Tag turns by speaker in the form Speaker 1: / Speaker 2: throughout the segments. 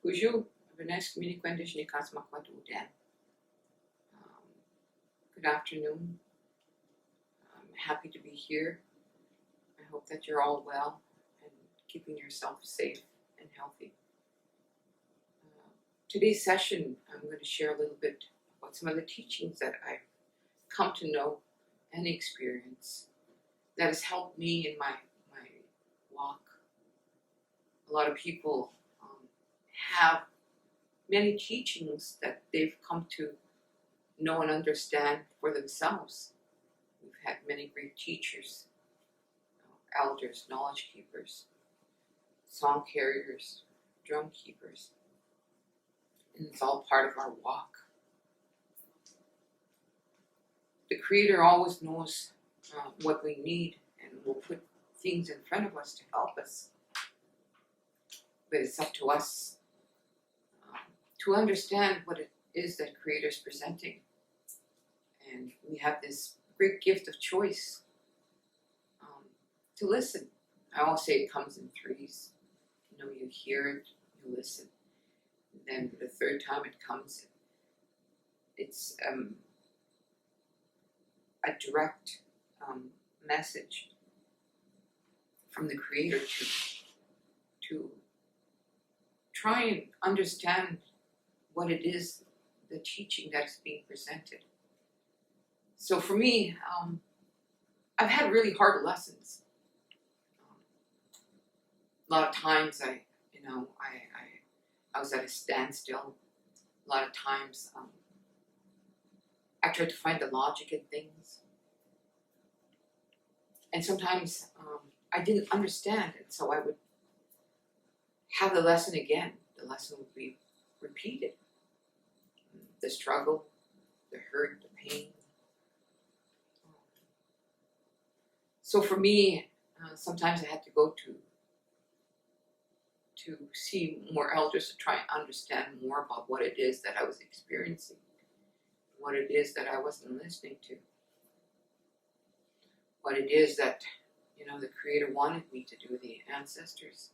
Speaker 1: Kuju, Venesk Miniquendish Nikas Makwadudan. Good afternoon. I'm happy to be here. I hope that you're all well and keeping yourself safe and healthy. Today's session, I'm going to share a little bit about some of the teachings that I've come to know and experience that has helped me in my walk. A lot of people have many teachings that they've come to know and understand for themselves. We've had many great teachers, elders, knowledge keepers, song carriers, drum keepers, and it's all part of our walk. The Creator always knows what we need and will put things in front of us to help us. But it's up to us to understand what it is that Creator is presenting. And we have this great gift of choice to listen. I always say it comes in threes. You hear it, you listen. And then the third time it comes, it's a direct message from the Creator to try and understand what it is, the teaching that's being presented. So for me, I've had really hard lessons. A lot of times I was at a standstill. A lot of times I tried to find the logic in things. And sometimes I didn't understand it, so I would have the lesson again. The lesson would be repeated. The struggle, the hurt, the pain. So for me, sometimes I had to go to see more elders to try and understand more about what it is that I was experiencing, what it is that I wasn't listening to, what it is that the Creator wanted me to do, the ancestors.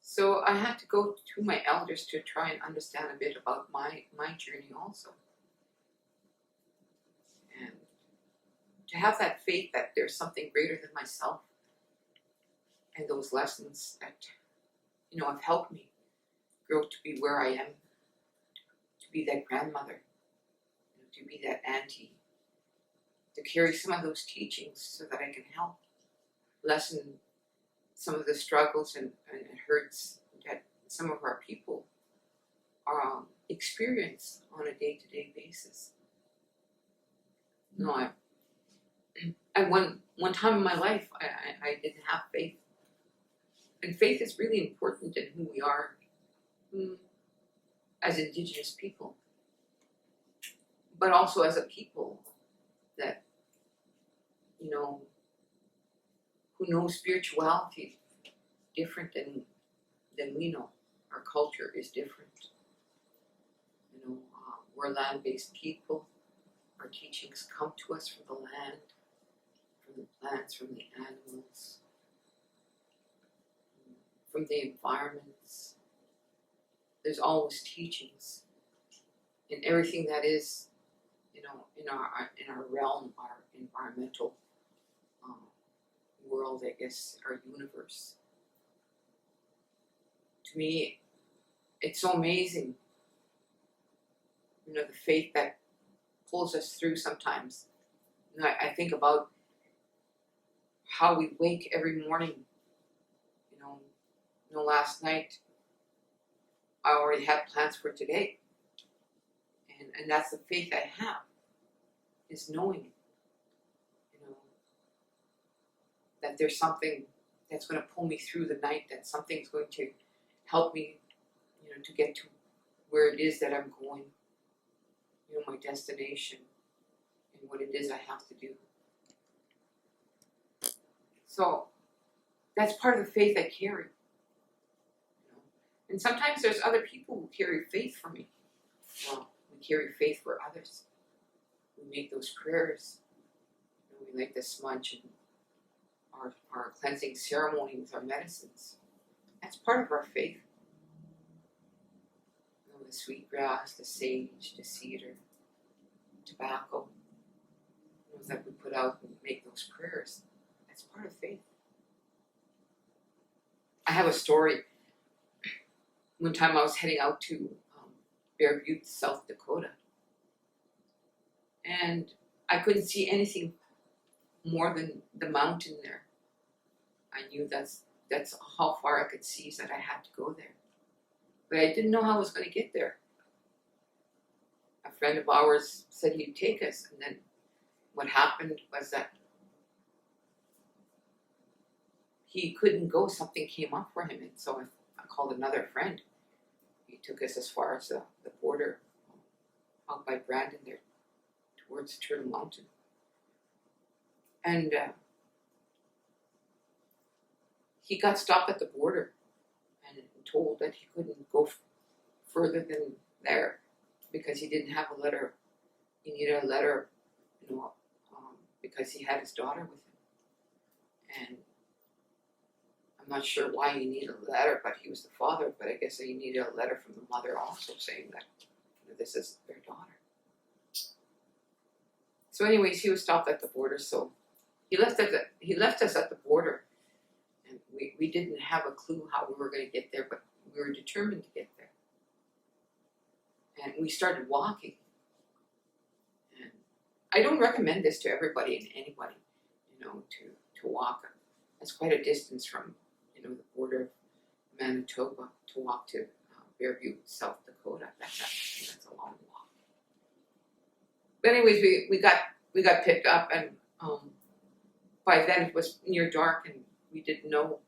Speaker 1: So I had to go to my elders to try and understand a bit about my journey also. And to have that faith that there's something greater than myself. And those lessons that, have helped me grow to be where I am, to be that grandmother, to be that auntie, to carry some of those teachings so that I can help lessen some of the struggles and hurts that some of our people experience on a day-to-day basis. At one time in my life, I didn't have faith. And faith is really important in who we are as Indigenous people, but also as a people that, who know spirituality different than we know. Our culture is different. We're land-based people. Our teachings come to us from the land, from the plants, from the animals, from the environments. There's always teachings in everything that is, in our realm, our environmental world, I guess, our universe. To me, it's so amazing, the faith that pulls us through sometimes. I think about how we wake every morning. Last night I already had plans for today, and that's the faith I have, is knowing, that there's something that's going to pull me through the night, that something's going to help me, to get to where it is that I'm going, my destination, and what it is I have to do. So that's part of the faith I carry. And sometimes there's other people who carry faith for me. Well, we carry faith for others. We make those prayers. We light the smudge and our cleansing ceremony with our medicines. That's part of our faith. the sweetgrass, the sage, the cedar, tobacco, that we put out and make those prayers. That's part of faith. I have a story. One time I was heading out to Bear Butte, South Dakota, and I couldn't see anything more than the mountain there. I knew that's how far I could see, so that I had to go there. But I didn't know how I was going to get there. A friend of ours said he'd take us, and then what happened was that he couldn't go. Something came up for him, and so I called another friend. He took us as far as the border out by Brandon there towards Turtle Mountain. And he got stopped at the border and told that he couldn't go further than there because he didn't have a letter. He needed a letter, because he had his daughter with him. And I'm not sure why he needed a letter, but he was the father. But I guess he needed a letter from the mother also saying that this is their daughter. So anyways, he was stopped at the border. So he left us at the border. And we didn't have a clue how we were going to get there, but we were determined to get there. And we started walking. And I don't recommend this to everybody and anybody, to walk. That's quite a distance from, the border of Manitoba to walk to Bear Butte, South Dakota. That's a long walk. But anyways, we got picked up, and by then it was near dark, and we didn't know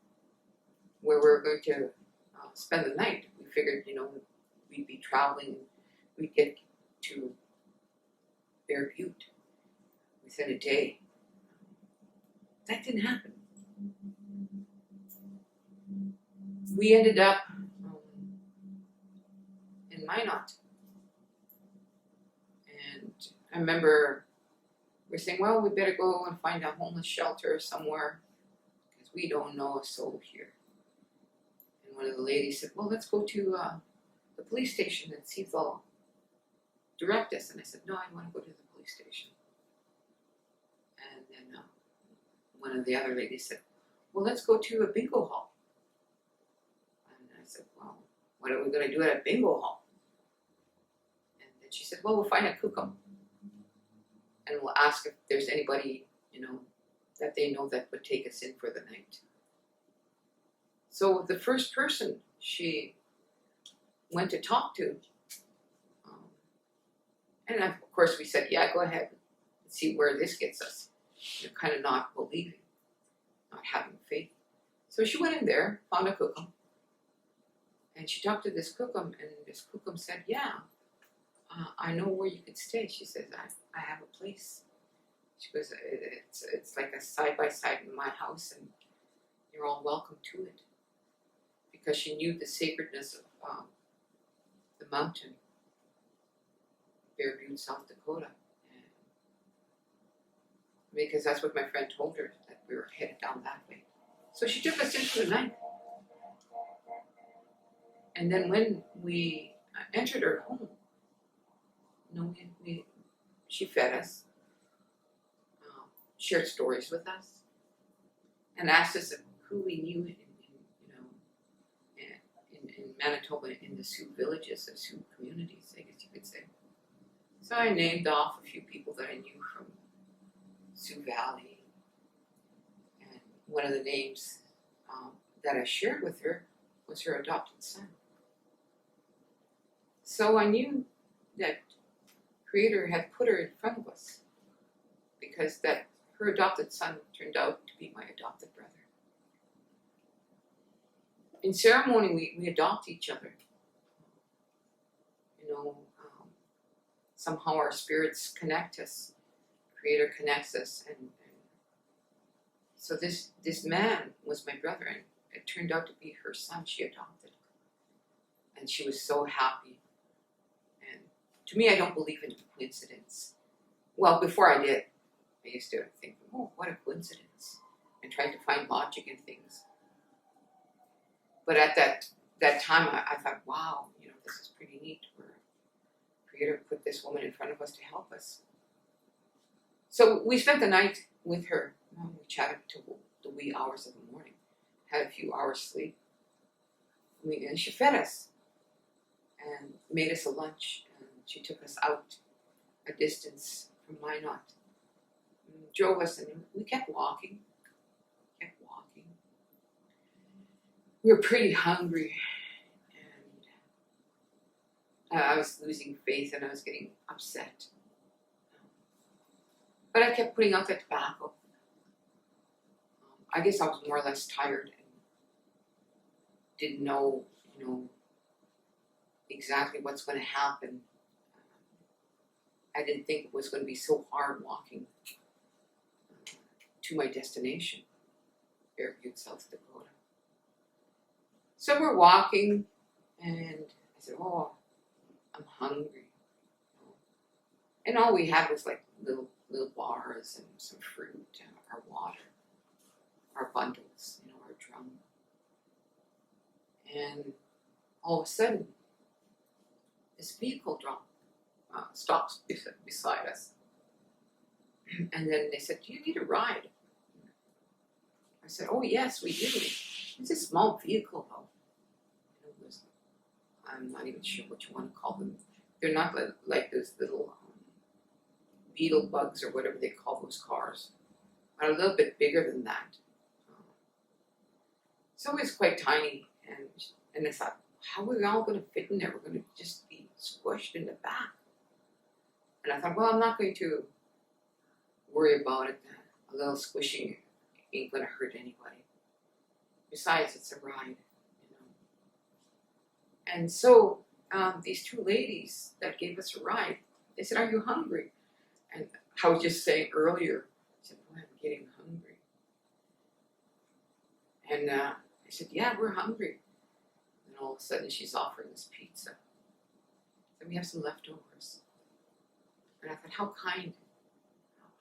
Speaker 1: where we were going to spend the night. We figured, we'd be traveling, and we'd get to Bear Butte within a day. That didn't happen. We ended up in Minot. And I remember we're saying, well, we better go and find a homeless shelter somewhere because we don't know a soul here. And one of the ladies said, well, let's go to the police station and see if they'll direct us. And I said, no, I want to go to the police station. And then one of the other ladies said, well, let's go to a bingo hall. And I said, well, what are we going to do at a bingo hall? And then she said, well, we'll find a cookum. And we'll ask if there's anybody, that they know that would take us in for the night. So the first person she went to talk to, and of course we said, yeah, go ahead and see where this gets us. Kind of not believing, not having faith. So she went in there, found a cookum, and she talked to this cookum, and this cookum said, yeah, I know where you could stay. She says, I have a place. She goes, it's like a side-by-side in my house, and you're all welcome to it. Because she knew the sacredness of the mountain, Bear Butte, South Dakota. Because that's what my friend told her, that we were headed down that way. So she took us in for the night. And then when we entered her home, she fed us, shared stories with us, and asked us who we knew in Manitoba, in the Sioux villages, the Sioux communities, I guess you could say. So I named off a few people that I knew from Sioux Valley, and one of the names that I shared with her was her adopted son. So I knew that Creator had put her in front of us because that her adopted son turned out to be my adopted brother. In ceremony, we adopt each other. Somehow our spirits connect us. Creator connects us, and so this man was my brother, and it turned out to be her son she adopted, and she was so happy. And to me, I don't believe in coincidence. Well, before I did, I used to think, oh, what a coincidence, and trying to find logic in things. But at that time, I thought, wow, this is pretty neat. Where Creator put this woman in front of us to help us. So we spent the night with her. We chatted till the wee hours of the morning. Had a few hours sleep. And she fed us and made us a lunch. And she took us out a distance from Minot. Drove us, and we kept walking. We were pretty hungry, and I was losing faith, and I was getting upset. But I kept putting out the tobacco. I guess I was more or less tired and didn't know, exactly what's going to happen. I didn't think it was going to be so hard walking to my destination, Fairview, South Dakota. So we're walking, and I said, "Oh, I'm hungry." And all we had was like little bars and some fruit and our water, our bundles, our drum. And all of a sudden, this vehicle stops beside us. And then they said, "Do you need a ride?" I said, "Oh, yes, we do." It's a small vehicle, though. I'm not even sure what you want to call them. They're not like those little beetle bugs or whatever they call those cars. But a little bit bigger than that. So it's quite tiny. And I thought, how are we all going to fit in there? We're going to just be squished in the back. And I thought, well, I'm not going to worry about it. A little squishing ain't going to hurt anybody. Besides, it's a ride. And so these two ladies that gave us a ride, they said, "Are you hungry?" And I was just saying earlier, I said, "Boy, I'm getting hungry." And I said, "Yeah, we're hungry." And all of a sudden, she's offering us pizza. And we have some leftovers. And I thought, how kind,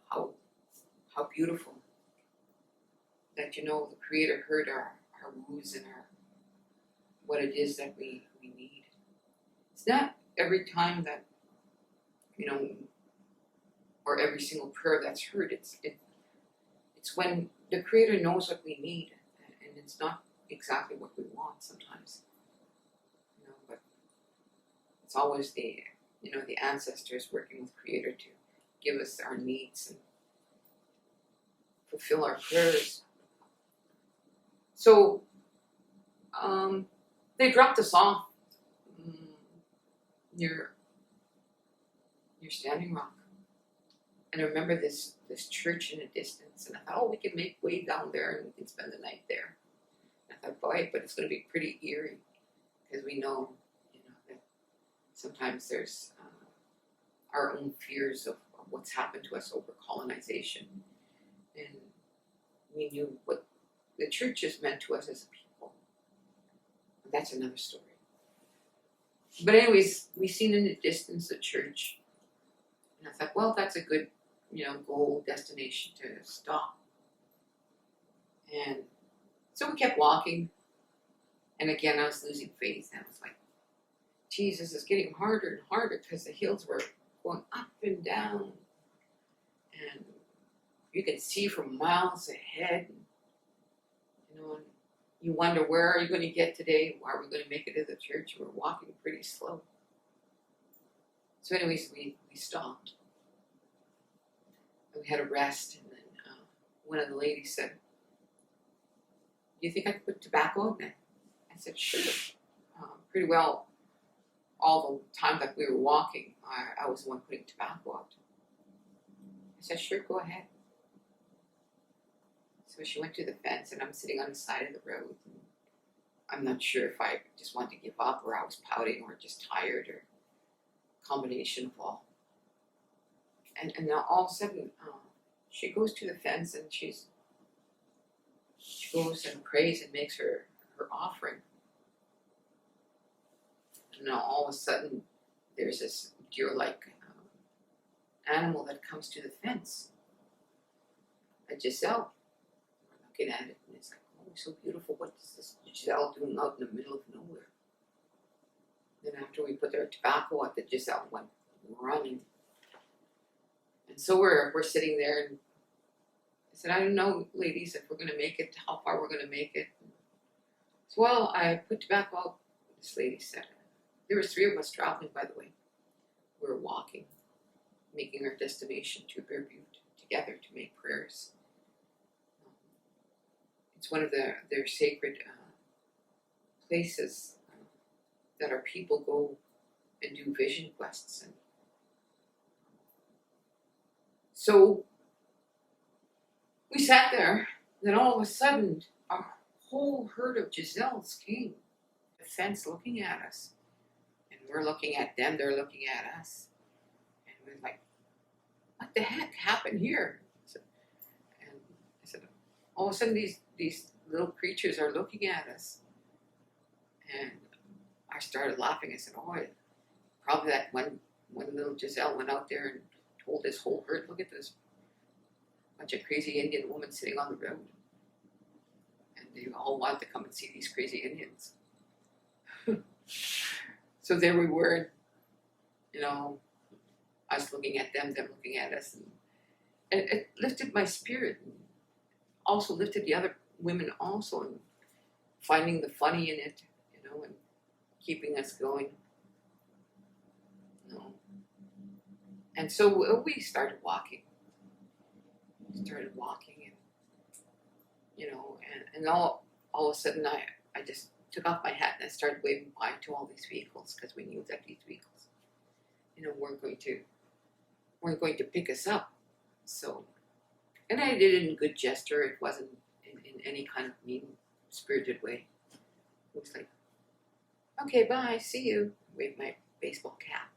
Speaker 1: how beautiful that, the Creator heard our woes and what it is that we need. It's not every time that, or every single prayer that's heard. It's when the Creator knows what we need, and it's not exactly what we want sometimes. But it's always the ancestors working with Creator to give us our needs and fulfill our prayers. So they dropped us off near Standing Rock. And I remember this church in the distance, and I thought, oh, we can make way down there and we can spend the night there. And I thought, boy, but it's going to be pretty eerie, because we know, that sometimes there's our own fears of what's happened to us over colonization. And we knew what the church has meant to us as a people. And that's another story. But anyways, we seen in the distance the church. And I thought, well, that's a good, goal, destination to stop. And so we kept walking. And again, I was losing faith. And I was like, Jesus, it's getting harder and harder, because the hills were going up and down. And you can see for miles ahead. And you wonder, where are you going to get today? Are we going to make it to the church? We're walking pretty slow. So anyways, we stopped. And we had a rest. And then one of the ladies said, "Do you think I could put tobacco in there?" I said, "Sure." Pretty well all the time that we were walking, I was the one putting tobacco out. I said, "Sure, go ahead." So she went to the fence, and I'm sitting on the side of the road. And I'm not sure if I just wanted to give up, or I was pouting, or just tired, or a combination of all. And now all of a sudden, she goes to the fence, and she goes and prays and makes her offering. And now all of a sudden, there's this deer-like animal that comes to the fence. A Giselle. We're looking at it, and it's like, oh, so beautiful. What is this Giselle doing out in the middle of nowhere? Then after we put their tobacco out, the Giselle went running. And so we're sitting there, and I said, I don't know, ladies, if we're going to make it, how far we're going to make it. So, well, I put tobacco out, this lady said. There was 3 of us traveling, by the way. We were walking, making our destination to Bear Butte together to make prayers. It's one of their sacred places that our people go and do vision quests. And so we sat there, then all of a sudden, a whole herd of Giselles came, the fence looking at us. And we're looking at them, they're looking at us. And we're like, what the heck happened here? And I said, all of a sudden these little creatures are looking at us. And I started laughing. I said, oh, probably that one little Giselle went out there and told this whole herd, look at this bunch of crazy Indian women sitting on the road. And they all wanted to come and see these crazy Indians. So there we were, you know, us looking at them looking at us. And it lifted my spirit. And also lifted the other women also, and finding the funny in it, you know, and keeping us going. You know. And so we started walking. And, you know, and all of a sudden I just took off my hat and I started waving bye to all these vehicles, because we knew that these vehicles, you know, weren't going to pick us up. So, and I did it in good gesture. It wasn't in any kind of mean-spirited way. It was like, okay, bye, see you. Wave my baseball cap.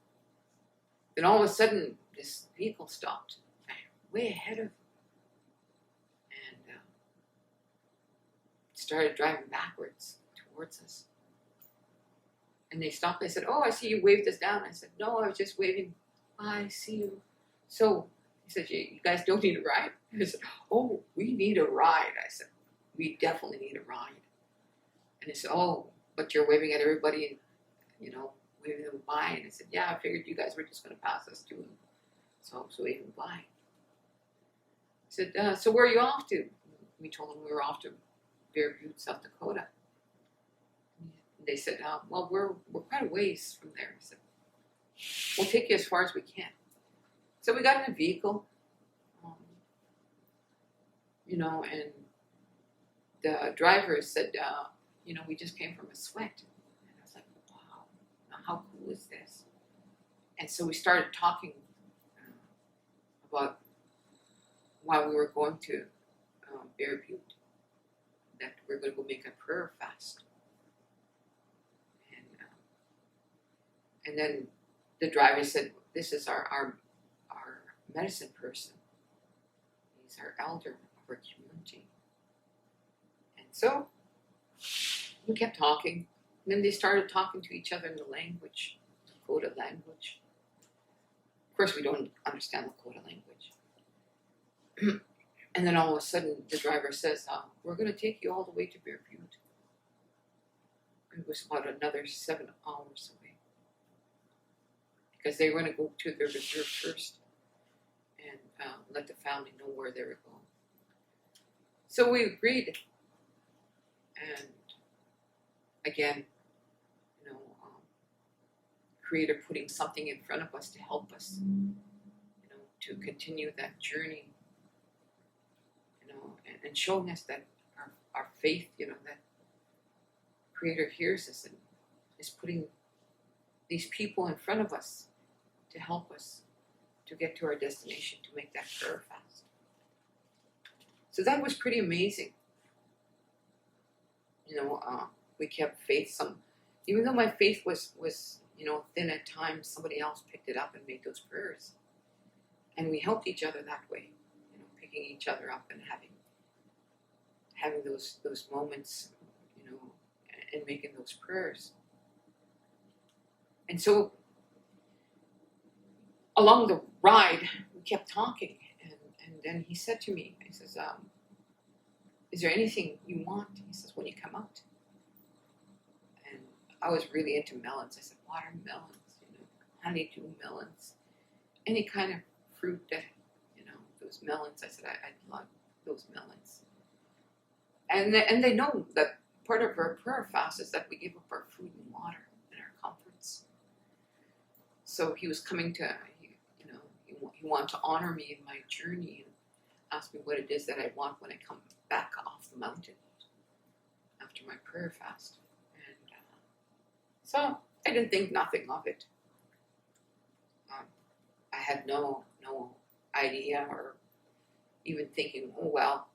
Speaker 1: Then all of a sudden, this vehicle stopped, way ahead of, and started driving backwards towards us. And they stopped. They said, oh, I see you waved us down. I said, no, I was just waving, bye, see you. So he said, you guys don't need a ride? I said, oh, we need a ride. I said, we definitely need a ride. And he said, oh, but you're waving at everybody, you know, waving them by. And I said, yeah, I figured you guys were just going to pass us too. So I was waving by. I said, so where are you off to? We told them we were off to Bear Butte, South Dakota. And they said, well, we're quite a ways from there. I said, we'll take you as far as we can. So we got in a vehicle, you know, and the driver said, you know, we just came from a sweat. And I was like, wow, how cool is this? And so we started talking about why we were going to Bear Butte, that we're going to go make a prayer fast. And then the driver said, this is our medicine person. He's our elder of our community. And so we kept talking. And then they started talking to each other in the language, Lakota language. Of course, we don't understand Lakota language. And then all of a sudden, the driver says, we're going to take you all the way to Bear Butte. It was about another 7 hours away, because they were going to go to their reserve first and let the family know where they were going. So we agreed. And again, you know, Creator putting something in front of us to help us, you know, to continue that journey, you know, and showing us that our faith, you know, that Creator hears us and is putting these people in front of us to help us to get to our destination, to make that prayer fast. So that was pretty amazing. You know, we kept faith. Even though my faith was you know, thin at times, somebody else picked it up and made those prayers, and we helped each other that way. You know, picking each other up and having those moments, you know, and making those prayers. And so along the ride, we kept talking, and then he said to me, he says, is there anything you want? He says, when you come out. And I was really into melons. I said, wow, watermelons, honeydew melons, any kind of fruit that, those melons. I said, I love those melons. And they know that part of our prayer fast is that we give up our food and water and our comforts. So he was coming to, he wanted to honor me in my journey and ask me what it is that I want when I come back off the mountain after my prayer fast. And so I didn't think nothing of it. I had no idea or even thinking, oh well,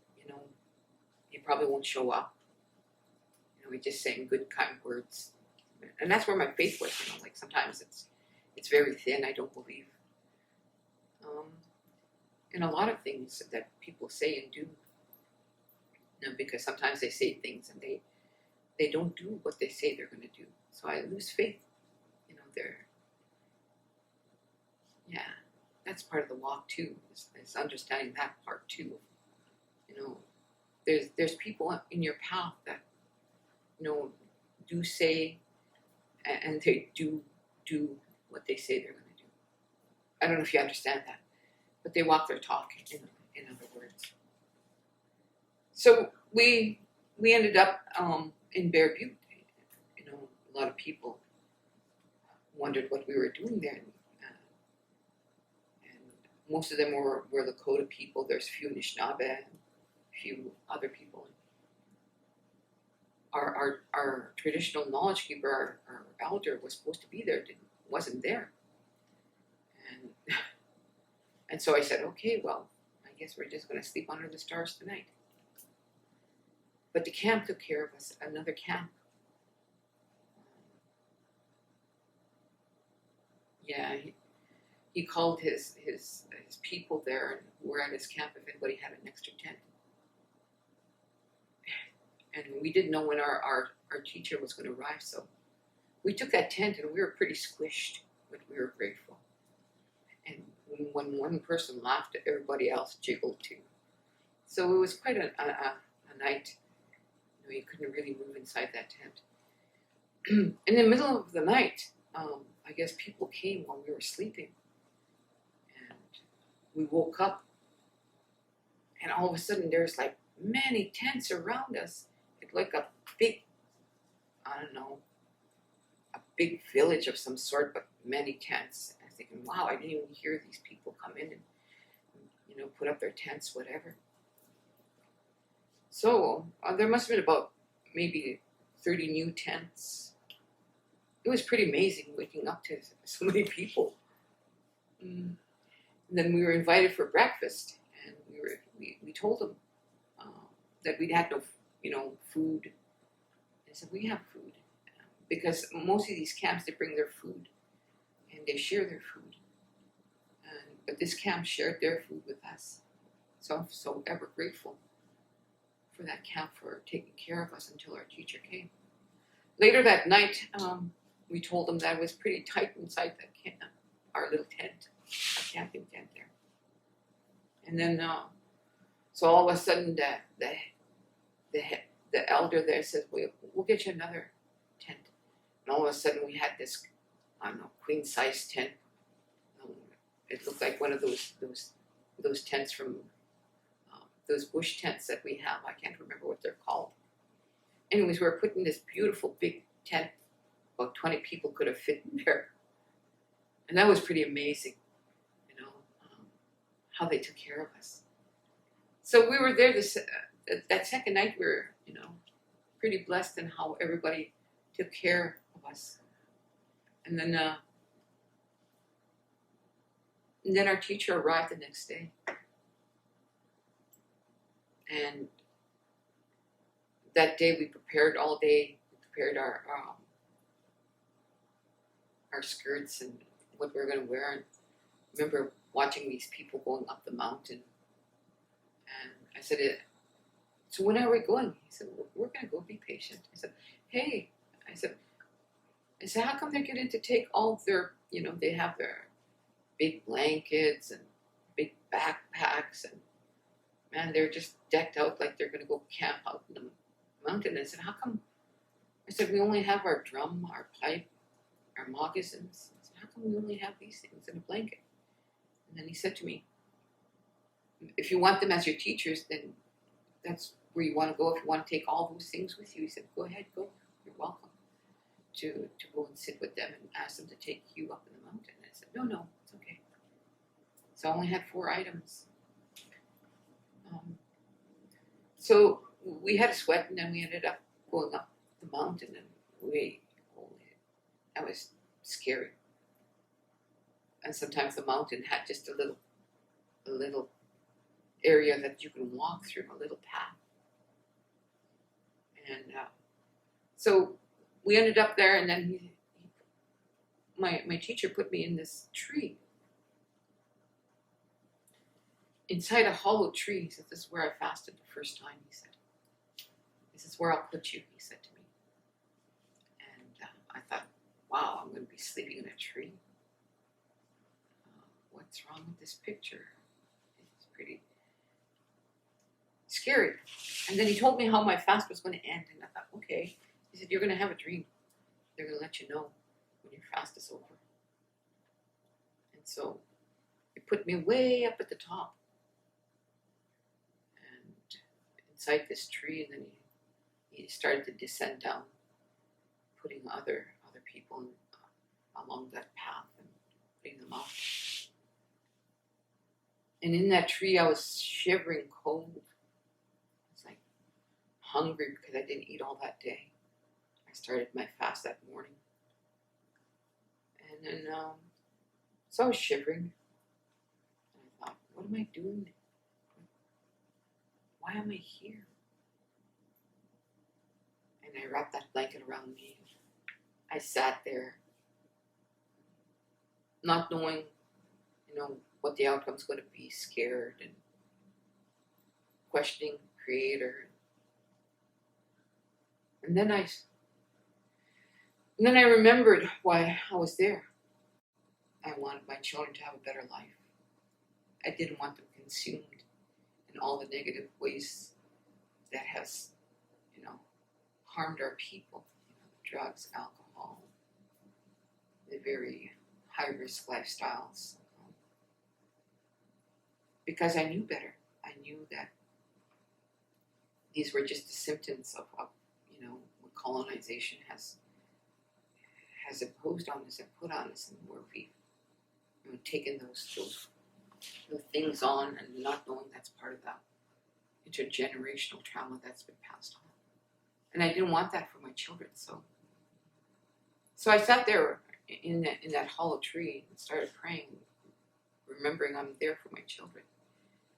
Speaker 1: he probably won't show up. He's just saying good, kind words, and that's where my faith was. Like sometimes it's very thin. I don't believe in a lot of things that people say and do. Because sometimes they say things and they don't do what they say they're going to do. So I lose faith. That's part of the walk too. Is understanding that part too. There's people in your path that do say and they do what they say they're going to do. I don't know if you understand that, but they walk their talk. In other words. So we ended up in Bear Butte. A lot of people wondered what we were doing there. And most of them were Lakota people. There's a few Anishinaabe and a few other people. Our traditional knowledge keeper, our elder, was supposed to be there, wasn't there. And so I said, okay, well, I guess we're just going to sleep under the stars tonight. But the camp took care of us, another camp. He called his people there who were at his camp if anybody had an extra tent. And we didn't know when our teacher was going to arrive, so we took that tent and we were pretty squished, but we were grateful. And when one person laughed, everybody else jiggled too. So it was quite a night. You couldn't really move inside that tent. In the middle of the night, I guess people came while we were sleeping. And we woke up, and all of a sudden there's like many tents around us. It's like a big, a big village of some sort, but many tents. And I was thinking, wow, I didn't even hear these people come in and, put up their tents, whatever. So there must have been about maybe 30 new tents. It was pretty amazing waking up to so many people. And then we were invited for breakfast, and we told them that we had no food. I said, we have food, because most of these camps, they bring their food and they share their food. But this camp shared their food with us. So I'm so ever grateful for that camp for taking care of us until our teacher came. Later that night, we told them that it was pretty tight inside that camp, our little tent, our camping tent there. And then, so all of a sudden, the elder there said, we'll get you another tent. And all of a sudden, we had this, queen size tent. It looked like one of those tents from those bush tents that we have. I can't remember what they're called. Anyways, we were put in this beautiful big tent. About 20 people could have fit in there. And that was pretty amazing, how they took care of us. So we were there that second night. We were, pretty blessed in how everybody took care of us. And then our teacher arrived the next day. And that day we prepared all day. We prepared our skirts and what we were going to wear. And I remember watching these people going up the mountain. And I said, so when are we going? He said, we're going to go, be patient. I said, hey, I said, how come they're getting to take all their, they have their big blankets and big backpacks, and man, they're just decked out like they're going to go camp out in the mountain. I said, how come? I said, we only have our drum, our pipe, our moccasins. I said, how come we only have these things in a blanket? And then he said to me, if you want them as your teachers, then that's where you want to go. If you want to take all those things with you, he said, go ahead, go. You're welcome to go and sit with them and ask them to take you up in the mountain. And I said, no, it's okay. So I only had 4 items. So we had a sweat, and then we ended up going up the mountain, and that was scary. And sometimes the mountain had just a little area that you can walk through, a little path. And so we ended up there, and then my teacher put me in this tree. Inside a hollow tree. He said, this is where I fasted the first time, he said. This is where I'll put you, he said to me. And I thought, wow, I'm going to be sleeping in a tree. What's wrong with this picture? It's pretty scary. And then he told me how my fast was going to end. And I thought, okay. He said, you're going to have a dream. They're going to let you know when your fast is over. And so he put me way up at the top. Inside this tree, and then he started to descend down, putting other people along that path and putting them up. And in that tree, I was shivering cold. I was like hungry because I didn't eat all that day. I started my fast that morning, and then so I was shivering. And I thought, what am I doing? Why am I here? And I wrapped that blanket around me. I sat there, not knowing, what the outcome's going to be, scared and questioning Creator. And then I remembered why I was there. I wanted my children to have a better life. I didn't want them consumed in all the negative ways that has, harmed our people. Drugs, alcohol, the very high-risk lifestyles. Because I knew better. I knew that these were just the symptoms of what colonization has imposed on us and put on us, and where we've taken those things on and not knowing that's part of that intergenerational trauma that's been passed on. And I didn't want that for my children, so I sat there in that hollow tree and started praying, remembering I'm there for my children.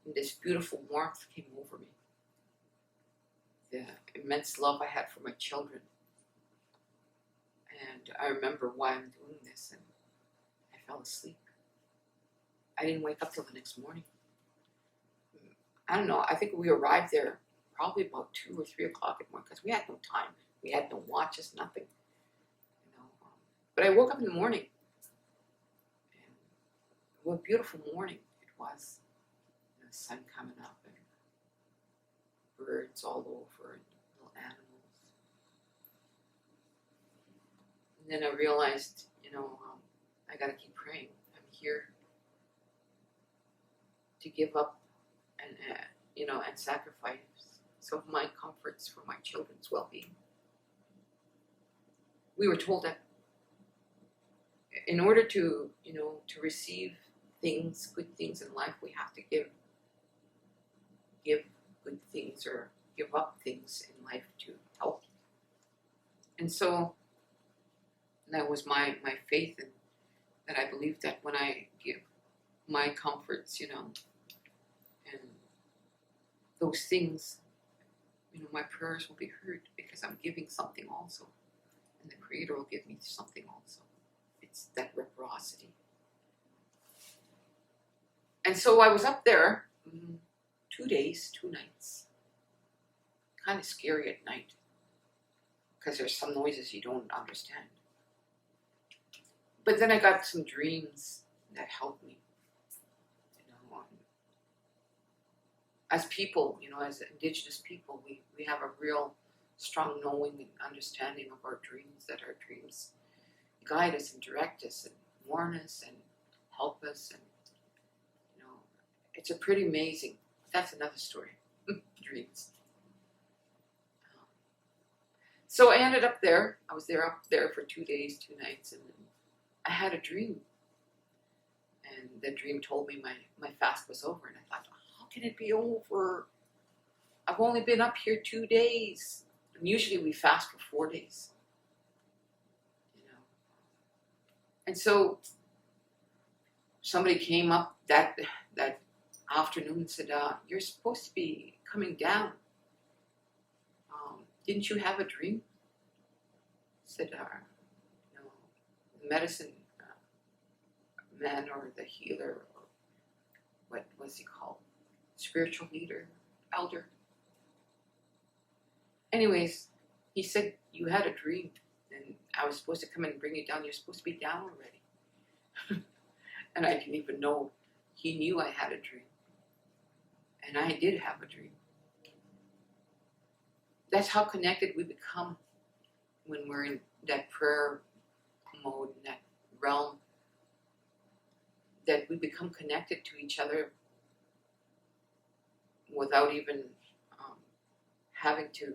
Speaker 1: And this beautiful warmth came over me. The immense love I had for my children. And I remember why I'm doing this, and I fell asleep. I didn't wake up till the next morning. I don't know, I think we arrived there probably about 2 or 3 o'clock in the morning, because we had no time. We had no watches, nothing. But I woke up in the morning, and what a beautiful morning it was. The sun coming up, and birds all over, and little animals. And then I realized, I gotta keep praying. I'm here to give up and sacrifice some of my comforts for my children's well-being. We were told that in order to receive good things in life, we have to give good things or give up things in life to help. And so that was my faith, and that I believed that when I give my comforts, and those things, my prayers will be heard, because I'm giving something also. And the Creator will give me something also. It's that reciprocity. And so I was up there 2 days, 2 nights. Kind of scary at night, because there's some noises you don't understand. But then I got some dreams that helped me. As people, as Indigenous people, we have a real strong knowing and understanding of our dreams, that our dreams guide us and direct us and warn us and help us. And, it's a pretty amazing, that's another story, dreams. So I ended up there. I was up there for 2 days, 2 nights, and then I had a dream. And the dream told me my fast was over. And I thought, how can it be over? I've only been up here 2 days. And usually we fast for 4 days. And so somebody came up that afternoon and said, you're supposed to be coming down. Didn't you have a dream? I said, the medicine man or the healer, or what was he called? Spiritual leader, elder. Anyways, he said, you had a dream and I was supposed to come and bring you down. You're supposed to be down already. And I didn't even know. He knew I had a dream. And I did have a dream. That's how connected we become when we're in that prayer mode, in that realm, that we become connected to each other without even having to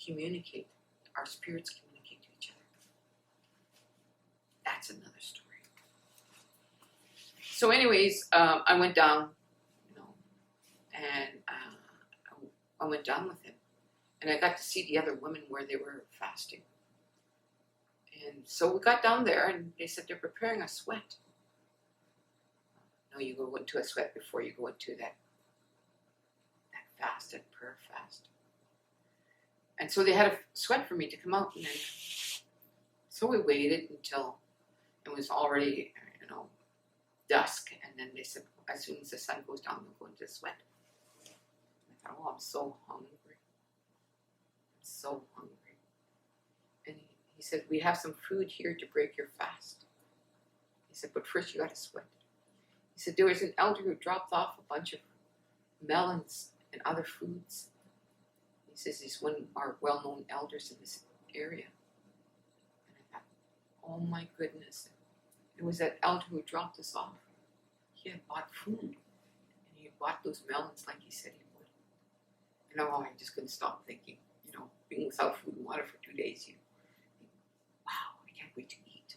Speaker 1: communicate. Our spirits communicate to each other. That's another story. So anyways, I went down, and I went down with him. And I got to see the other women where they were fasting. And so we got down there, and they said they're preparing a sweat. No, you go into a sweat before you go into that fast, that prayer fast. And so they had a sweat for me to come out. And then, so we waited until it was already, dusk. And then they said, as soon as the sun goes down, we'll go into the sweat. I thought, oh, I'm so hungry. So hungry. And he said, we have some food here to break your fast. He said, but first you got to sweat. He said, there was an elder who dropped off a bunch of melons and other foods. He says, he's one of our well-known elders in this area. And I thought, oh my goodness. It was that elder who dropped us off. He had bought food. And he had bought those melons like he said he would. And I just couldn't stop thinking. Being without food and water for 2 days, you think, wow, I can't wait to eat.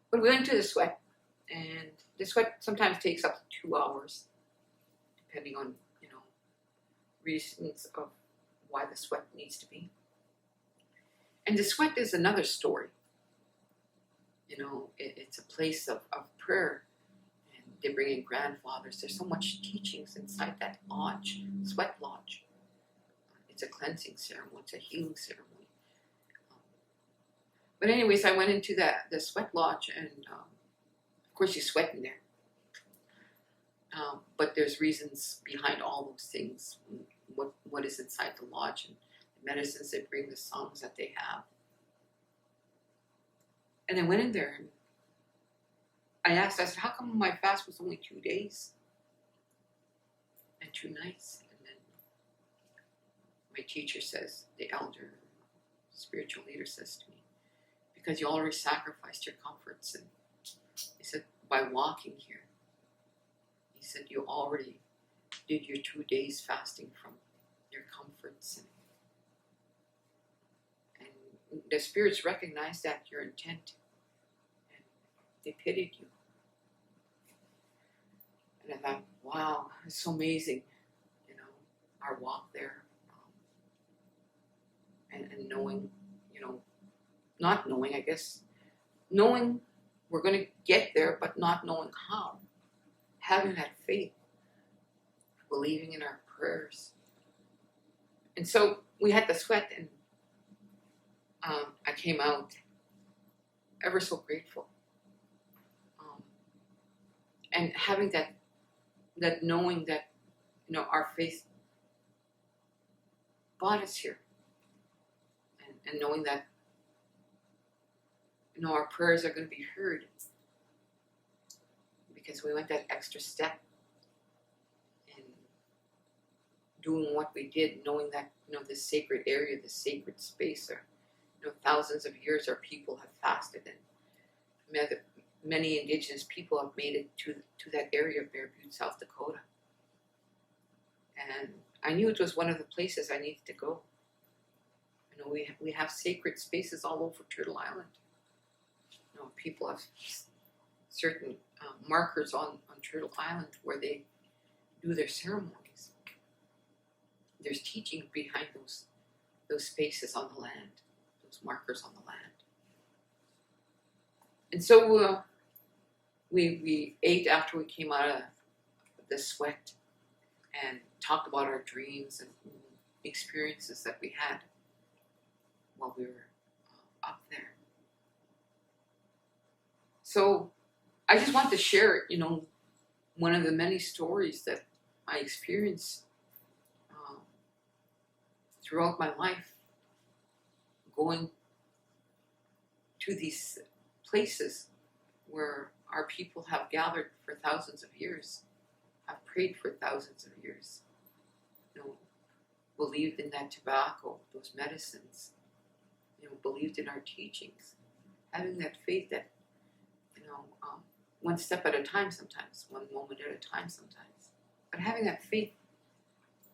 Speaker 1: But we went to the sweat, and the sweat sometimes takes up to 2 hours, depending on, reasons of why the sweat needs to be. And the sweat is another story. It's a place of prayer, and they bring in grandfathers. There's so much teachings inside that lodge, sweat lodge. It's a cleansing ceremony. It's a healing ceremony. But anyways, I went into the sweat lodge, and of course you sweat in there. But there's reasons behind all those things. What is inside the lodge, and the medicines they bring, the songs that they have. And I went in there, and I said, how come my fast was only 2 days and 2 nights? My teacher says, the elder, spiritual leader says to me, because you already sacrificed your comforts. And he said, by walking here, he said, you already did your 2 days fasting from your comforts. And the spirits recognized that, your intent, and they pitied you. And I thought, wow, it's so amazing, our walk there. And knowing, not knowing, I guess, knowing we're going to get there, but not knowing how. Having that faith, believing in our prayers. And so we had the sweat, and I came out ever so grateful. And having that knowing that, our faith brought us here. And knowing that, our prayers are going to be heard because we went that extra step in doing what we did, knowing that, this sacred area, this sacred space, or, thousands of years our people have fasted, and many indigenous people have made it to that area of Bear Butte, South Dakota. And I knew it was one of the places I needed to go. We have sacred spaces all over Turtle Island. People have certain markers on Turtle Island where they do their ceremonies. There's teaching behind those spaces on the land, those markers on the land. And so we ate after we came out of the sweat and talked about our dreams and experiences that we had while we were up there. So I just want to share, one of the many stories that I experienced throughout my life, going to these places where our people have gathered for thousands of years, have prayed for thousands of years, believed in that tobacco, those medicines, believed in our teachings, having that faith that, one step at a time sometimes, one moment at a time sometimes, but having that faith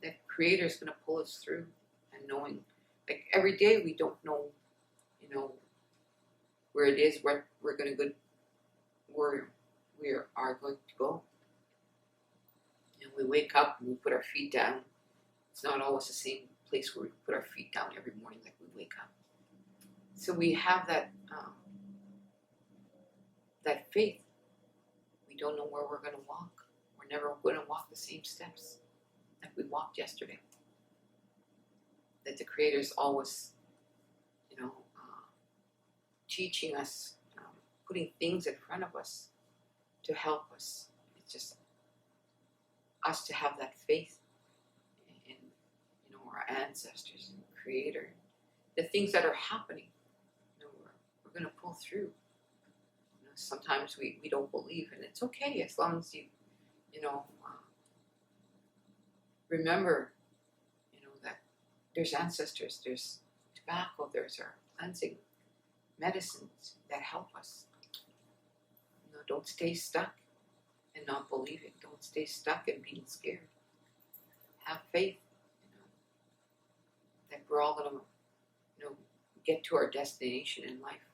Speaker 1: that Creator is going to pull us through, and knowing, like, every day we don't know, where it is, where we're going to go, where we are going to go. And we wake up and we put our feet down. It's not always the same place where we put our feet down every morning like we wake up. So we have that faith. We don't know where we're going to walk. We're never going to walk the same steps that we walked yesterday. That the Creator's always, teaching us, putting things in front of us to help us. It's just us to have that faith in, our ancestors and Creator. The things that are happening, we're going to pull through. Sometimes we don't believe, and it's okay as long as you, remember, that there's ancestors, there's tobacco, there's our cleansing medicines that help us. Don't stay stuck and not believing. Don't stay stuck and being scared. Have faith, that we're all going to, get to our destination in life.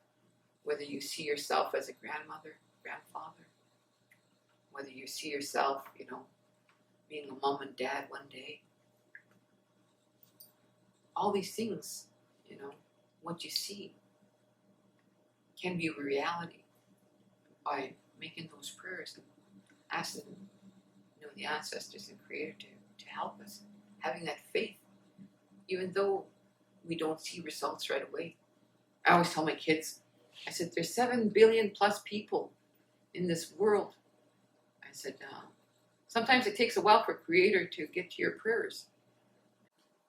Speaker 1: Whether you see yourself as a grandmother, grandfather, whether you see yourself, being a mom and dad one day. All these things, what you see can be reality by making those prayers and asking, the ancestors and Creator to help us, having that faith, even though we don't see results right away. I always tell my kids, I said, there's 7 billion plus people in this world. I said, sometimes it takes a while for Creator to get to your prayers.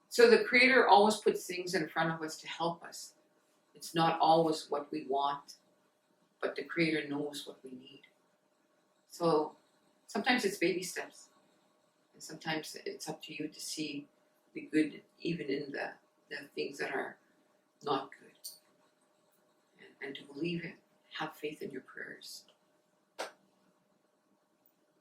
Speaker 1: So the Creator always puts things in front of us to help us. It's not always what we want, but the Creator knows what we need. So sometimes it's baby steps. And sometimes it's up to you to see the good even in the things that are not good. And to believe it. Have faith in your prayers.